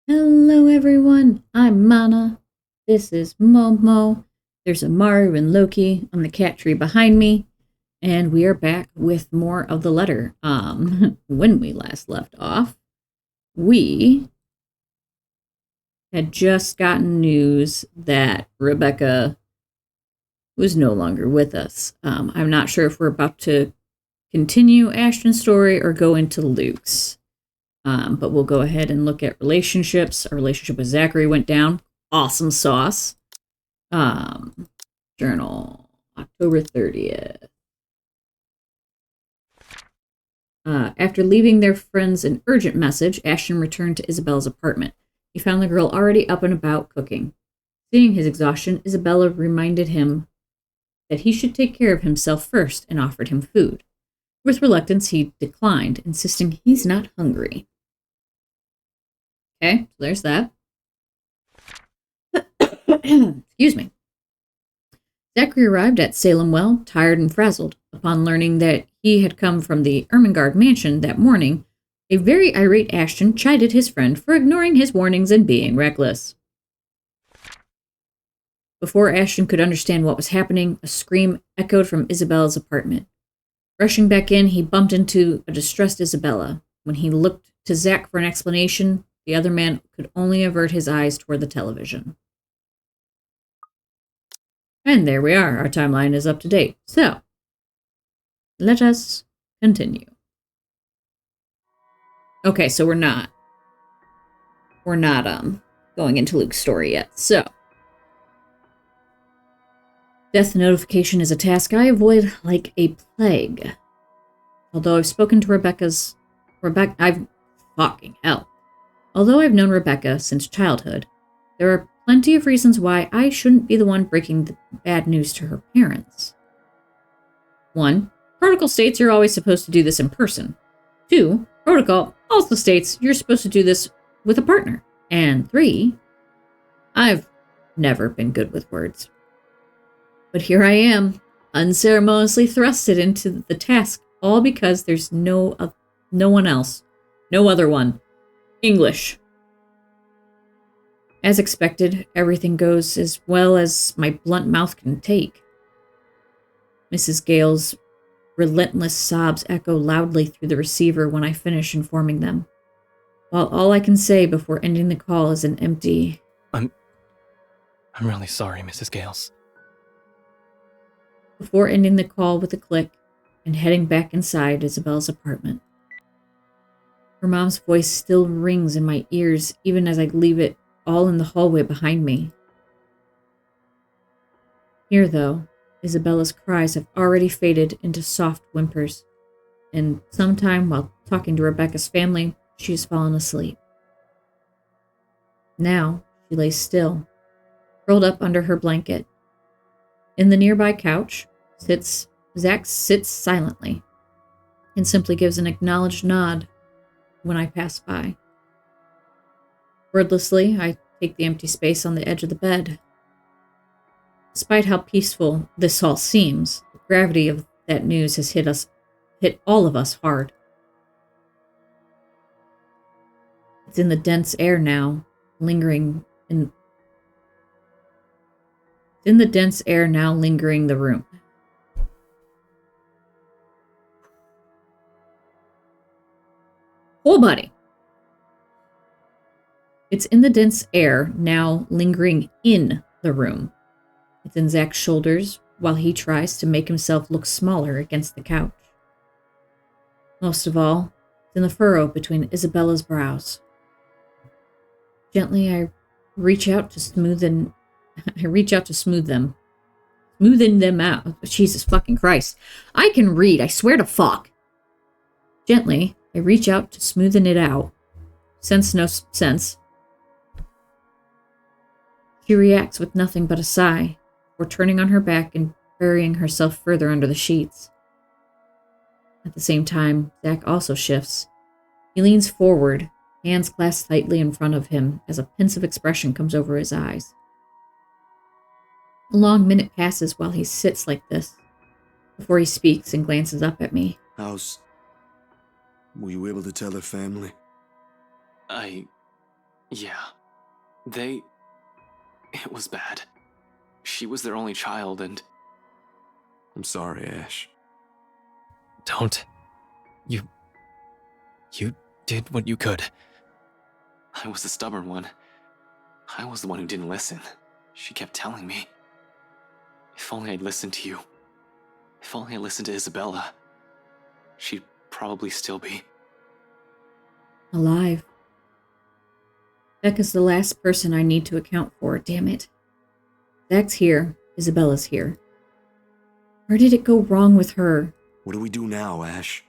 Hello everyone, I'm Manna. This is Momo. There's Amaru and Loki on the cat tree behind me, and we are back with more of the letter. When we last left off, we had just gotten news that Rebecca was no longer with us. I'm not sure if we're about to continue Ashton's story or go into Luke's. But we'll go ahead and look at relationships. Our relationship with Zachary went down. Awesome sauce. Um, Journal, October 30th. After leaving their friends an urgent message, Ashton returned to Isabella's apartment. He found the girl already up and about cooking. Seeing his exhaustion, Isabella reminded him that he should take care of himself first and offered him food. With reluctance, he declined, insisting he's not hungry. Okay, so there's that. Excuse me. Zachary arrived at Salem Well, tired and frazzled. Upon learning that he had come from the Ermengarde mansion that morning, a very irate Ashton chided his friend for ignoring his warnings and being reckless. Before Ashton could understand what was happening, a scream echoed from Isabella's apartment. Rushing back in, he bumped into a distressed Isabella. When he looked to Zach for an explanation, the other man could only avert his eyes toward the television. And there we are. Our timeline is up to date. So, let us continue. Okay, so we're not going into Luke's story yet. So, death notification is a task I avoid like a plague. Although I've spoken to Although I've known Rebecca since childhood, there are plenty of reasons why I shouldn't be the one breaking the bad news to her parents. 1. Protocol states you're always supposed to do this in person. 2. Protocol also states you're supposed to do this with a partner. And 3. I've never been good with words. But here I am, unceremoniously thrusted into the task, all because there's no one else. No other one. English. As expected, everything goes as well as my blunt mouth can take. Mrs. Gale's relentless sobs echo loudly through the receiver when I finish informing them, while all I can say before ending the call is an empty... I'm really sorry, Mrs. Gales. Before ending the call with a click and heading back inside Isabella's apartment. Her mom's voice still rings in my ears even as I leave it all in the hallway behind me. Here, though, Isabella's cries have already faded into soft whimpers, and sometime while talking to Rebecca's family, she has fallen asleep. Now, she lays still, curled up under her blanket. In the nearby couch, Zach sits silently, and simply gives an acknowledged nod when I pass by. Wordlessly, I take the empty space on the edge of the bed. Despite how peaceful this all seems, the gravity of that news has hit all of us hard. It's in the dense air now, lingering the room. Whole body. It's in the dense air now lingering in the room. It's in Zach's shoulders while he tries to make himself look smaller against the couch. Most of all, it's in the furrow between Isabella's brows. Gently, I reach out to smooth them. Smoothing them out. Jesus fucking Christ. I can read, I swear to fuck. Gently, I reach out to smoothen it out. Sense no sense. She reacts with nothing but a sigh, before turning on her back and burying herself further under the sheets. At the same time, Zach also shifts. He leans forward, hands clasped tightly in front of him as a pensive expression comes over his eyes. A long minute passes while he sits like this, before he speaks and glances up at me. Were you able to tell her family? Yeah. It was bad. She was their only child, and... I'm sorry, Ash. Don't. You did what you could. I was the stubborn one. I was the one who didn't listen. She kept telling me. If only I'd listened to you. If only I listened to Isabella. She'd probably still be... alive. Becca's the last person I need to account for, damn it. Zach's here. Isabella's here. Where did it go wrong with her? What do we do now, Ash?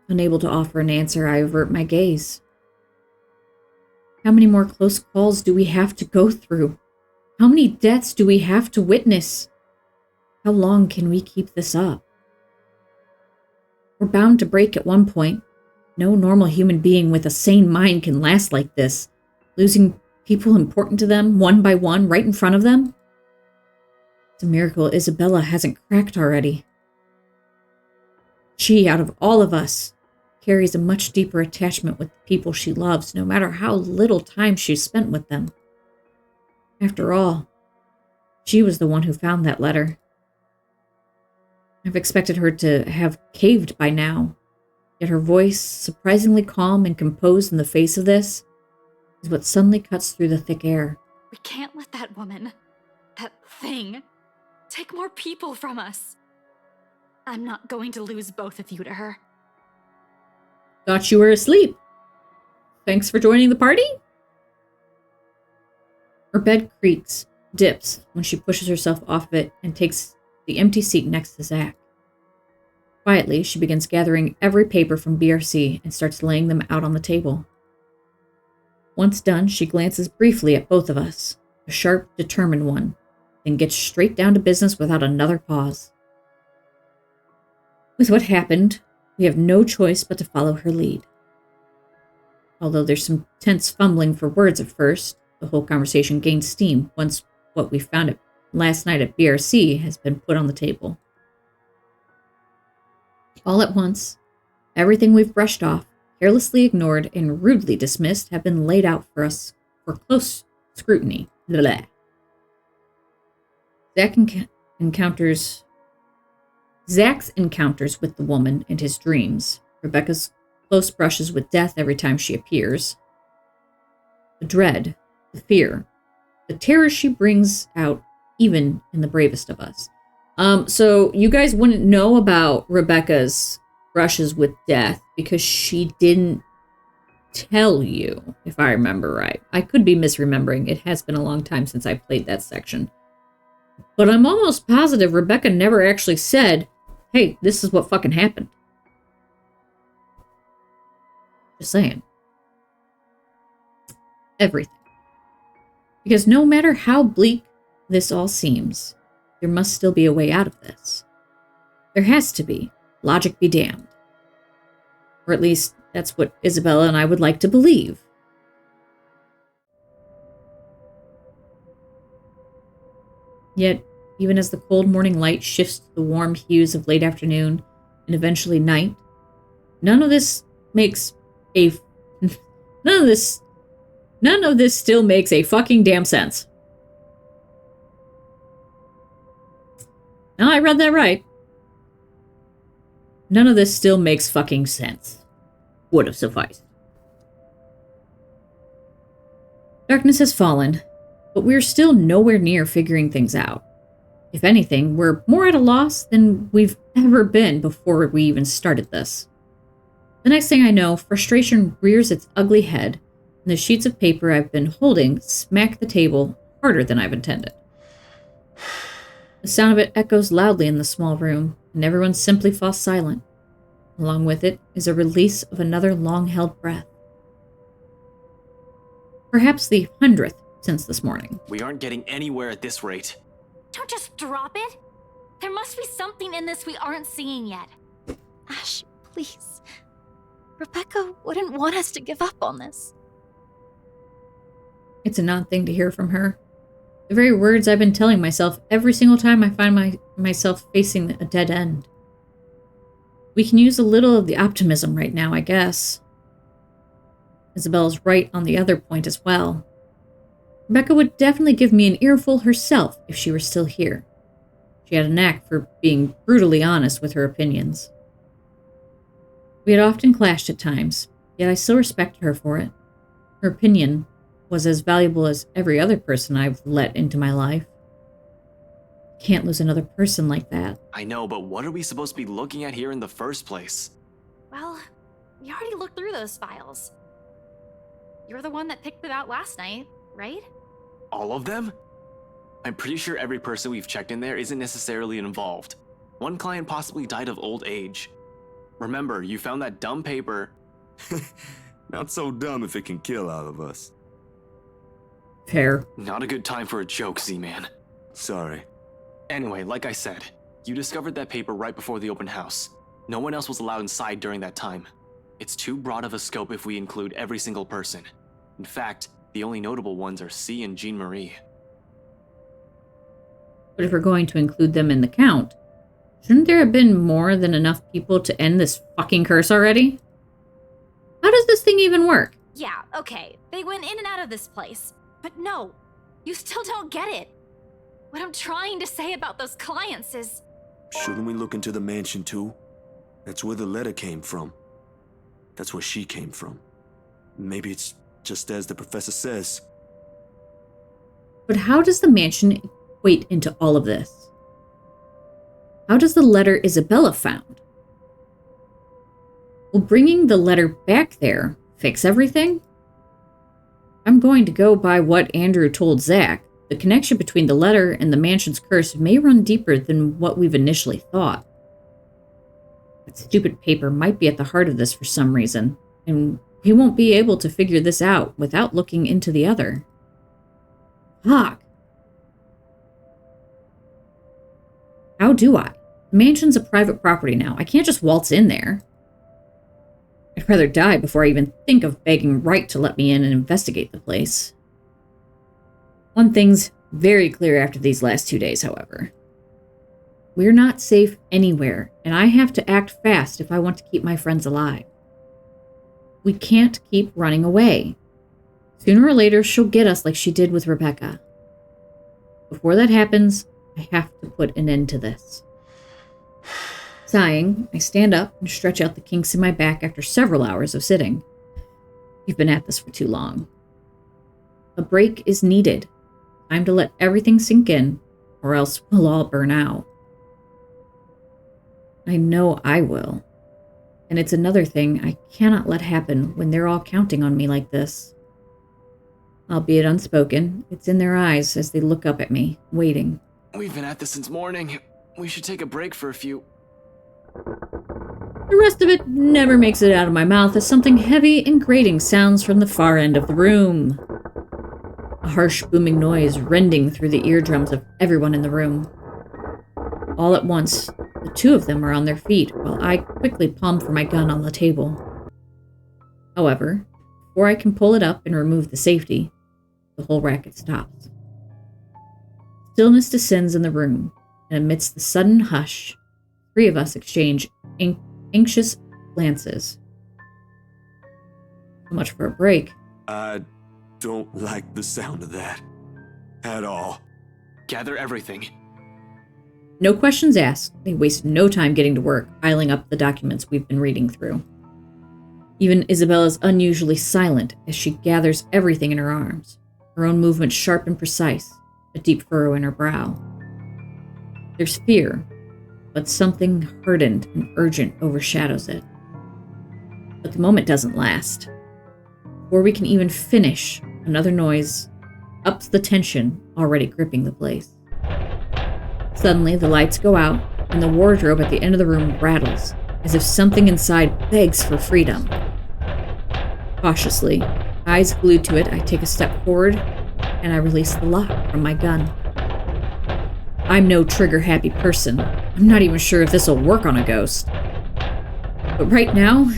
Unable to offer an answer, I avert my gaze. How many more close calls do we have to go through? How many deaths do we have to witness? How long can we keep this up? We're bound to break at one point. No normal human being with a sane mind can last like this, losing people important to them one by one right in front of them. It's a miracle Isabella hasn't cracked already. She, out of all of us, carries a much deeper attachment with the people she loves, no matter how little time she's spent with them. After all, she was the one who found that letter. I've expected her to have caved by now, yet her voice, surprisingly calm and composed in the face of this, is what suddenly cuts through the thick air. We can't let that woman, that thing, take more people from us. I'm not going to lose both of you to her. Thought you were asleep. Thanks for joining the party? Her bed creaks, dips, when she pushes herself off of it and takes the empty seat next to Zach. Quietly, she begins gathering every paper from BRC and starts laying them out on the table. Once done, she glances briefly at both of us, a sharp, determined one, then gets straight down to business without another pause. With what happened, we have no choice but to follow her lead. Although there's some tense fumbling for words at first, the whole conversation gains steam once what we found last night at BRC has been put on the table. All at once, everything we've brushed off, carelessly ignored, and rudely dismissed have been laid out for us for close scrutiny. Blah. Zach's encounters with the woman and his dreams, Rebecca's close brushes with death every time she appears, the dread, the fear, the terror she brings out even in the bravest of us. So you guys wouldn't know about Rebecca's brushes with death because she didn't tell you, if I remember right. I could be misremembering. It has been a long time since I played that section. But I'm almost positive Rebecca never actually said, hey, this is what fucking happened. Just saying. Everything. Because no matter how bleak this all seems, there must still be a way out of this. There has to be. Logic be damned. Or at least, that's what Isabella and I would like to believe. Yet, even as the cold morning light shifts to the warm hues of late afternoon and eventually night, none of this still makes a fucking damn sense. Now I read that right. None of this still makes fucking sense. Would have sufficed. Darkness has fallen, but we're still nowhere near figuring things out. If anything, we're more at a loss than we've ever been before we even started this. The next thing I know, frustration rears its ugly head, and the sheets of paper I've been holding smack the table harder than I've intended. The sound of it echoes loudly in the small room, and everyone simply falls silent. Along with it is a release of another long-held breath. Perhaps the 100th since this morning. We aren't getting anywhere at this rate. Don't just drop it. There must be something in this we aren't seeing yet. Ash, please. Rebecca wouldn't want us to give up on this. It's an odd thing to hear from her. The very words I've been telling myself every single time I find myself facing a dead end. We can use a little of the optimism right now, I guess. Isabella's right on the other point as well. Rebecca would definitely give me an earful herself if she were still here. She had a knack for being brutally honest with her opinions. We had often clashed at times, yet I still respected her for it. Her opinion was as valuable as every other person I've let into my life. Can't lose another person like that. I know, but what are we supposed to be looking at here in the first place? Well, we already looked through those files. You're the one that picked it out last night, right? All of them? I'm pretty sure every person we've checked in there isn't necessarily involved. One client possibly died of old age. Remember, you found that dumb paper. Not so dumb if it can kill all of us. Fair. Not a good time for a joke, Z-Man. Sorry. Anyway, like I said, you discovered that paper right before the open house. No one else was allowed inside during that time. It's too broad of a scope if we include every single person. In fact, the only notable ones are C and Jean Marie. But if we're going to include them in the count, shouldn't there have been more than enough people to end this fucking curse already? How does this thing even work? Yeah, okay. They went in and out of this place. But no, you still don't get it. What I'm trying to say about those clients is... Shouldn't we look into the mansion too? That's where the letter came from. That's where she came from. Maybe it's just as the professor says. But how does the mansion equate into all of this? How does the letter Isabella found? Will bringing the letter back there fix everything? I'm going to go by what Andrew told Zach. The connection between the letter and the mansion's curse may run deeper than what we've initially thought. That stupid paper might be at the heart of this for some reason, and we won't be able to figure this out without looking into the other. Fuck. How do I? The mansion's a private property now. I can't just waltz in there. I'd rather die before I even think of begging Wright to let me in and investigate the place. One thing's very clear after these last 2 days, however. We're not safe anywhere, and I have to act fast if I want to keep my friends alive. We can't keep running away. Sooner or later, she'll get us like she did with Rebecca. Before that happens, I have to put an end to this. Sighing, I stand up and stretch out the kinks in my back after several hours of sitting. We've been at this for too long. A break is needed. Time to let everything sink in, or else we'll all burn out. I know I will. And it's another thing I cannot let happen when they're all counting on me like this. Albeit unspoken, it's in their eyes as they look up at me, waiting. We've been at this since morning. We should take a break for a few... The rest of it never makes it out of my mouth as something heavy and grating sounds from the far end of the room. A harsh booming noise rending through the eardrums of everyone in the room. All at once, the two of them are on their feet while I quickly palm for my gun on the table. However, before I can pull it up and remove the safety, the whole racket stops. Stillness descends in the room, and amidst the sudden hush, three of us exchange anxious glances. So much for a break. I don't like the sound of that. At all. Gather everything. No questions asked. They waste no time getting to work, piling up the documents we've been reading through. Even Isabella's unusually silent as she gathers everything in her arms, her own movements sharp and precise, a deep furrow in her brow. There's fear, but something hardened and urgent overshadows it. But the moment doesn't last. Before we can even finish, another noise ups the tension already gripping the place. Suddenly, the lights go out, and the wardrobe at the end of the room rattles, as if something inside begs for freedom. Cautiously, eyes glued to it, I take a step forward, and I release the lock from my gun. I'm no trigger-happy person. I'm not even sure if this will work on a ghost. But right now,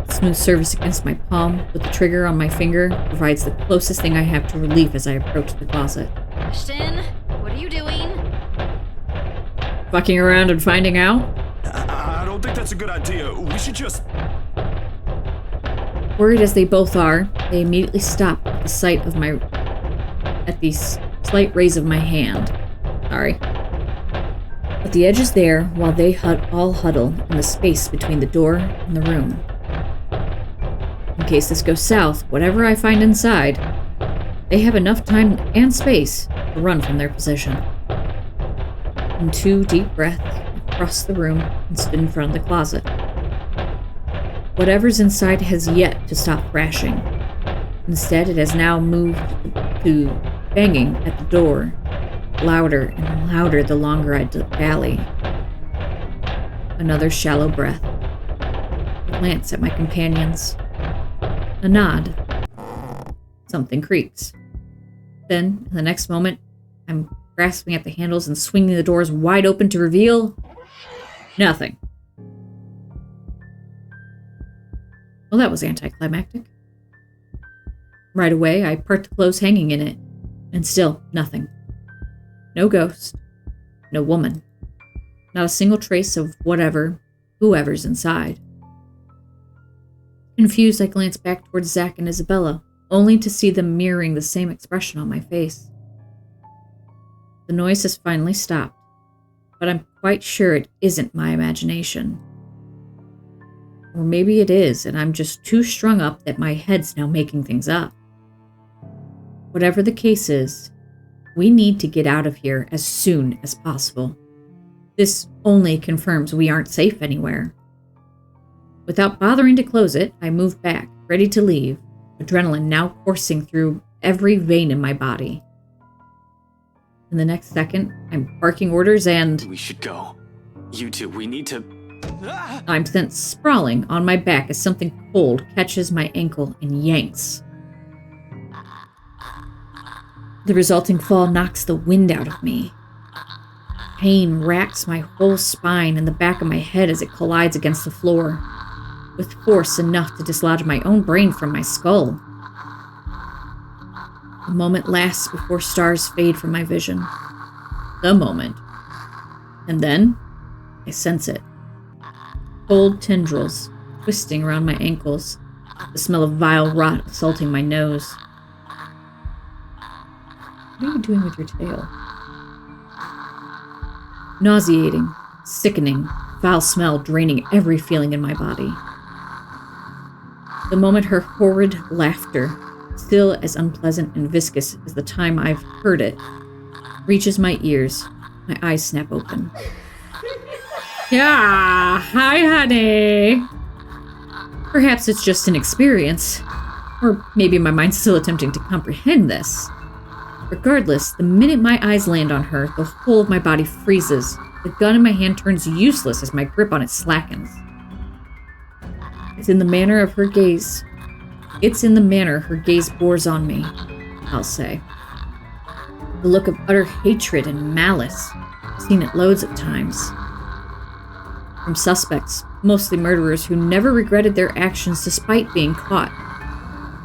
smooth surface against my palm with the trigger on my finger provides the closest thing I have to relief as I approach the closet. Ashton, what are you doing? Fucking around and finding out? I don't think that's a good idea. We should just... Worried as they both are, they immediately stop at the sight of at the slight raise of my hand. Sorry. But the edge is there while they all huddle in the space between the door and the room. In case this goes south, whatever I find inside, they have enough time and space to run from their position. In 2 deep breaths, I cross the room and stood in front of the closet. Whatever's inside has yet to stop crashing. Instead, it has now moved to banging at the door, louder and louder the longer I dally. Another shallow breath. A glance at my companions. A nod. Something creaks. Then, in the next moment, I'm grasping at the handles and swinging the doors wide open to reveal nothing. Well, that was anticlimactic. Right away, I part the clothes hanging in it, and still nothing. No ghost. No woman. Not a single trace of whoever's inside. Confused, I glance back towards Zach and Isabella, only to see them mirroring the same expression on my face. The noise has finally stopped, but I'm quite sure it isn't my imagination. Or maybe it is, and I'm just too strung up that my head's now making things up. Whatever the case is, we need to get out of here as soon as possible. This only confirms we aren't safe anywhere. Without bothering to close it, I move back, ready to leave, adrenaline now coursing through every vein in my body. In the next second, I'm barking orders and... We should go. You two, we need to... I'm sent sprawling on my back as something cold catches my ankle and yanks. The resulting fall knocks the wind out of me. Pain racks my whole spine and the back of my head as it collides against the floor, with force enough to dislodge my own brain from my skull. The moment lasts before stars fade from my vision. The moment. And then, I sense it. Cold tendrils twisting around my ankles, the smell of vile rot assaulting my nose. What are you doing with your tail? Nauseating, sickening, foul smell draining every feeling in my body. The moment her horrid laughter, still as unpleasant and viscous as the time I've heard it, reaches my ears, my eyes snap open. Yeah, hi, honey. Perhaps it's just an experience, or maybe my mind's still attempting to comprehend this. Regardless, the minute my eyes land on her, the whole of my body freezes. The gun in my hand turns useless as my grip on it slackens. It's in the manner her gaze bores on me, I'll say. The look of utter hatred and malice. I've seen it loads of times. From suspects, mostly murderers who never regretted their actions despite being caught.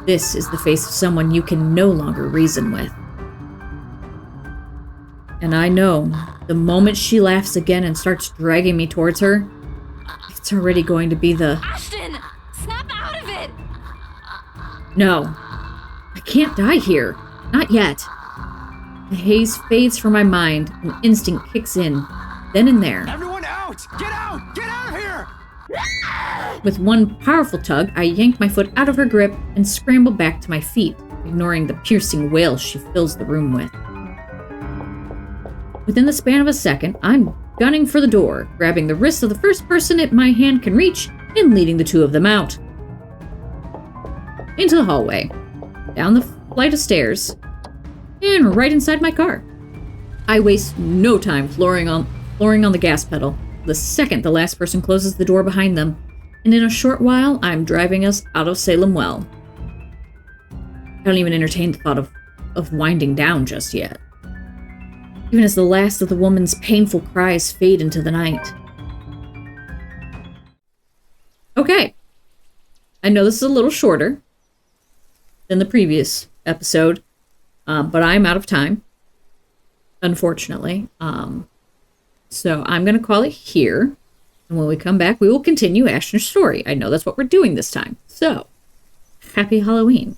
This is the face of someone you can no longer reason with. And I know, the moment she laughs again and starts dragging me towards her, it's already going to be the... Ashton! Snap out of it! No. I can't die here. Not yet. The haze fades from my mind, and instinct kicks in, then and there. Everyone out! Get out! Get out of here! With one powerful tug, I yank my foot out of her grip and scramble back to my feet, ignoring the piercing wail she fills the room with. Within the span of a second, I'm gunning for the door, grabbing the wrist of the first person my hand can reach, and leading the two of them out. Into the hallway, down the flight of stairs, and right inside my car. I waste no time flooring on the gas pedal, the second the last person closes the door behind them, and in a short while, I'm driving us out of Salem Well. I don't even entertain the thought of winding down just yet. Even as the last of the woman's painful cries fade into the night. Okay. I know this is a little shorter than the previous episode, but I'm out of time, unfortunately. So I'm going to call it here, and when we come back, we will continue Ashton's story. I know that's what we're doing this time. So, happy Halloween.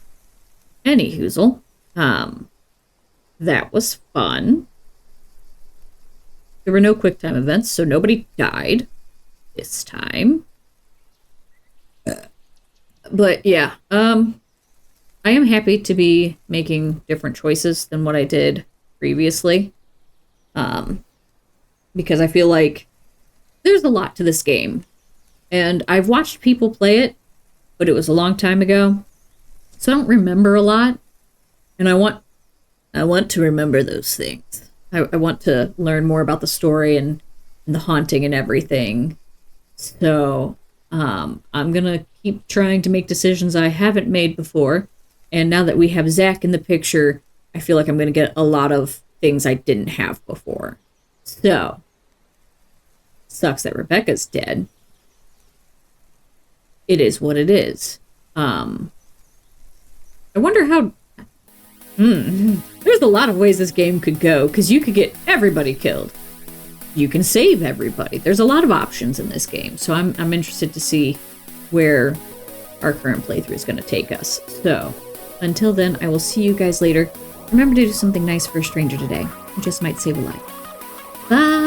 Any hoozle. That was fun. There were no quick time events, so nobody died this time. But yeah, I am happy to be making different choices than what I did previously. Because I feel like there's a lot to this game. And I've watched people play it, but it was a long time ago. So I don't remember a lot. And I want to remember those things. I want to learn more about the story and the haunting and everything. So I'm going to keep trying to make decisions I haven't made before. And now that we have Zach in the picture, I feel like I'm going to get a lot of things I didn't have before. So, sucks that Rebecca's dead. It is what it is. I wonder how... There's a lot of ways this game could go, because you could get everybody killed. You can save everybody. There's a lot of options in this game, so I'm interested to see where our current playthrough is going to take us. So, until then, I will see you guys later. Remember to do something nice for a stranger today. It just might save a life. Bye!